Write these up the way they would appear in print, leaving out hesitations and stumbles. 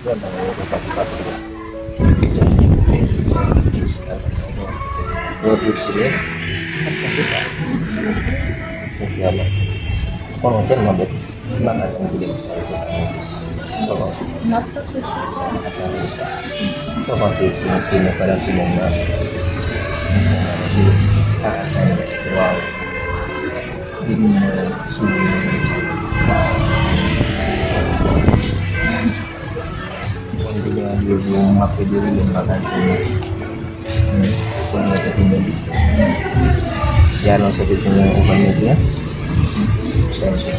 Produksi esensialnya konten mabuk banget yang tidak bisa solusi solusi sini pada semuanya wow ini dengan belum pakai diri yang makan jangan usah ditunggu ubannya saya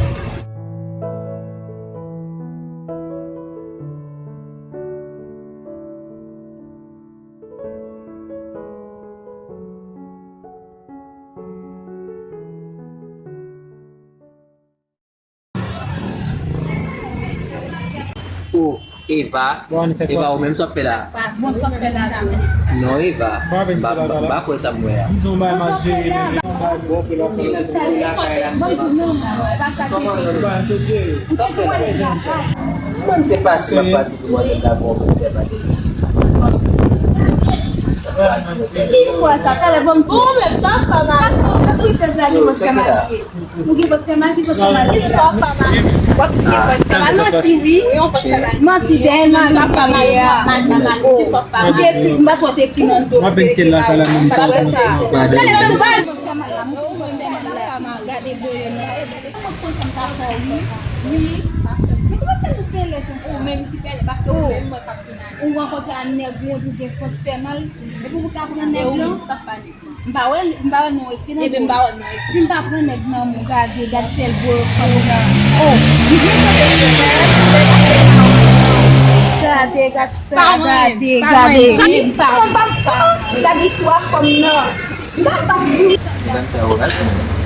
Eva, Eva, o mesmo só pela. Vou só pelar. No, Eva. Vai com essa mulher. Vou Como você passa uma parte do outro da boca? Isso, essa tela vamos tudo. Satu isa lagi bos kamar. Mungkin bos kamar kita kamar. Waktu dia bos kamar no TV, mati deh na kamar ya. Dia mbak waktu itu nonton. Mabengkel lah kalau nonton. Kalau kembali bos kamar. Uang kota aneh buat juga kota femal. Ibu buka apa aneh belum? Bawa no itu nih. Bawa pun nih no muka di garsel buat kau. Oh, gade. Gade suap komno. Gampang. Dan saya ulas. No.